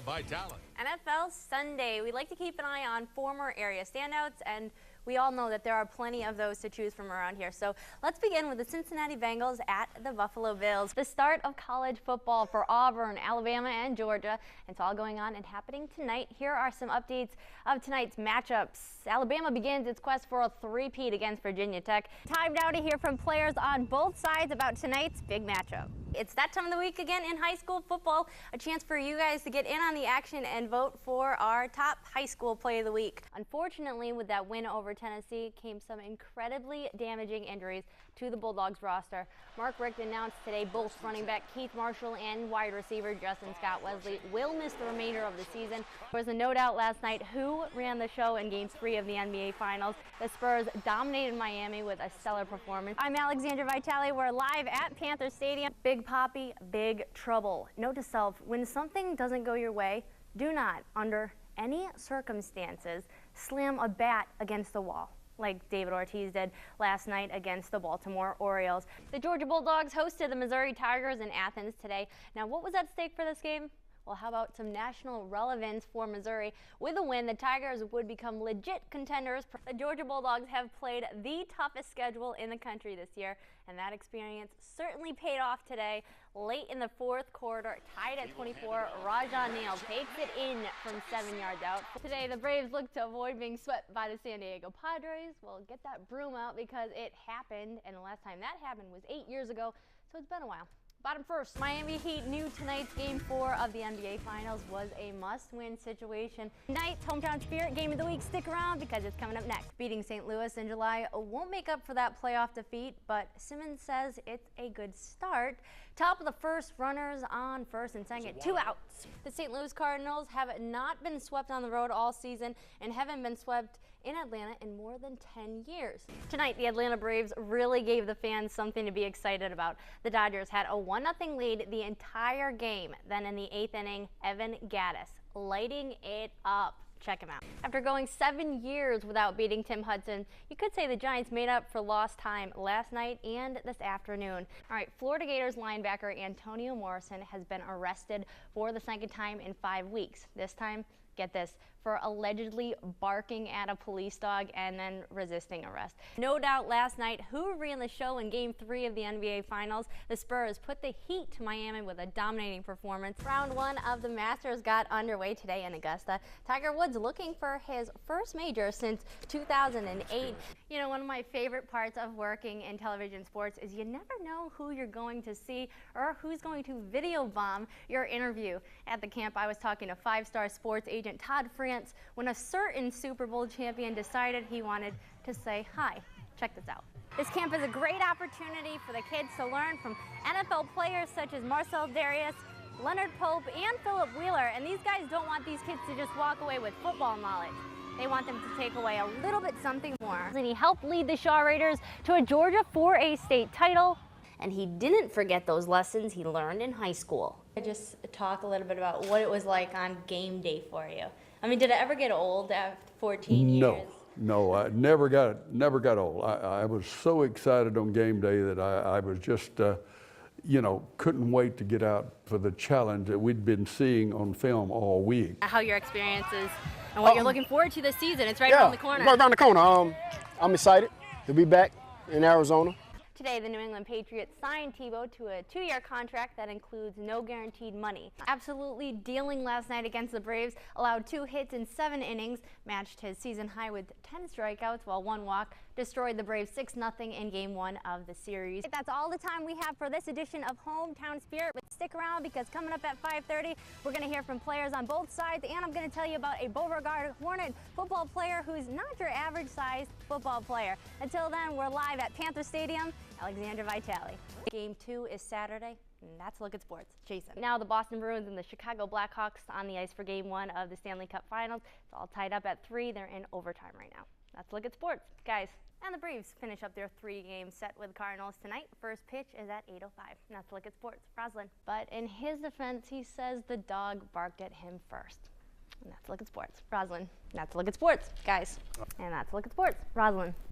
Vitale. NFL Sunday. We like to keep an eye on former area standouts, and we all know that there are plenty of those to choose from around here. So let's begin with the Cincinnati Bengals at the Buffalo Bills. The start of college football for Auburn, Alabama, and Georgia. It's all going on and happening tonight. Here are some updates of tonight's matchups. Alabama begins its quest for a three-peat against Virginia Tech. Time now to hear from players on both sides about tonight's big matchup. It's that time of the week again in high school football. A chance for you guys to get in on the action and vote for our top high school play of the week. Unfortunately, with that win over Tennessee came some incredibly damaging injuries to the Bulldogs roster. Mark Richt announced today both running back Keith Marshall and wide receiver Justin Scott Wesley will miss the remainder of the season. There was a no doubt last night who ran the show in Game 3 of the NBA Finals. The Spurs dominated Miami with a stellar performance. I'm Alexandra Vitale. We're live at Panther Stadium. Big Poppy, big trouble. Note to self, when something doesn't go your way, do not, under any circumstances, slam a bat against the wall, like David Ortiz did last night against the Baltimore Orioles. The Georgia Bulldogs hosted the Missouri Tigers in Athens today. Now, what was at stake for this game? Well, how about some national relevance for Missouri? With a win, the Tigers would become legit contenders. The Georgia Bulldogs have played the toughest schedule in the country this year, and that experience certainly paid off today. Late in the fourth quarter, tied at 24, Rajon Neal takes it in from 7 yards out. Today, the Braves look to avoid being swept by the San Diego Padres. Well, get that broom out because it happened, and the last time that happened was 8 years ago, so it's been a while. Bottom first, Miami Heat knew tonight's Game 4 of the NBA Finals was a must-win situation. Tonight's Hometown Spirit Game of the Week, stick around because it's coming up next. Beating St. Louis in July won't make up for that playoff defeat, but Simmons says it's a good start. Top of the first, runners on first and second, 2 outs. The St. Louis Cardinals have not been swept on the road all season and haven't been swept in Atlanta in more than 10 years. Tonight, the Atlanta Braves really gave the fans something to be excited about. The Dodgers had a 1-0 lead the entire game. Then in the 8th inning, Evan Gattis lighting it up. Check him out. After going 7 years without beating Tim Hudson, you could say the Giants made up for lost time last night and this afternoon. All right, Florida Gators linebacker Antonio Morrison has been arrested for the second time in 5 weeks. This time, get this, for allegedly barking at a police dog and then resisting arrest. No doubt last night who ran the show in Game 3 of the NBA Finals. The Spurs put the heat to Miami with a dominating performance. Round 1 of the Masters got underway today in Augusta. Tiger Woods looking for his first major since 2008. You know, one of my favorite parts of working in television sports is you never know who you're going to see or who's going to video bomb your interview. At the camp, I was talking to 5-star sports agent Todd France when a certain Super Bowl champion decided he wanted to say hi. Check this out. This camp is a great opportunity for the kids to learn from NFL players such as Marcel Darius, Leonard Pope, and Philip Wheeler. And these guys don't want these kids to just walk away with football knowledge. They want them to take away a little bit something more. And he helped lead the Shaw Raiders to a Georgia 4A state title. And he didn't forget those lessons he learned in high school. Just talk a little bit about what it was like on game day for you. I mean, did it ever get old after 14 years? No, I never got old. I was so excited on game day that I was just, you know, couldn't wait to get out for the challenge that we'd been seeing on film all week. How your experiences and what you're looking forward to this season. It's right around the corner. Right around the corner. I'm excited to be back in Arizona. Today, the New England Patriots signed Tebow to a 2-year contract that includes no guaranteed money. Absolutely dealing last night against the Braves, allowed 2 hits in 7 innings, matched his season high with 10 strikeouts while 1 walk, destroyed the Braves 6-0 in Game 1 of the series. That's all the time we have for this edition of Hometown Spirit, but stick around because coming up at 5:30, we're going to hear from players on both sides, and I'm going to tell you about a Beauregard Hornet football player who's not your average sized football player. Until then, we're live at Panther Stadium. Alexandra Vitale. Game 2 is Saturday, and that's a look at sports. Jason. Now the Boston Bruins and the Chicago Blackhawks on the ice for Game 1 of the Stanley Cup Finals. It's all tied up at 3. They're in overtime right now. That's a look at sports, guys. And the Braves finish up their 3-game set with Cardinals tonight. First pitch is at 8:05. That's a look at sports. Roslyn. But in his defense, he says the dog barked at him first. And that's a look at sports. Roslyn. That's a look at sports, guys. And that's a look at sports. Roslyn.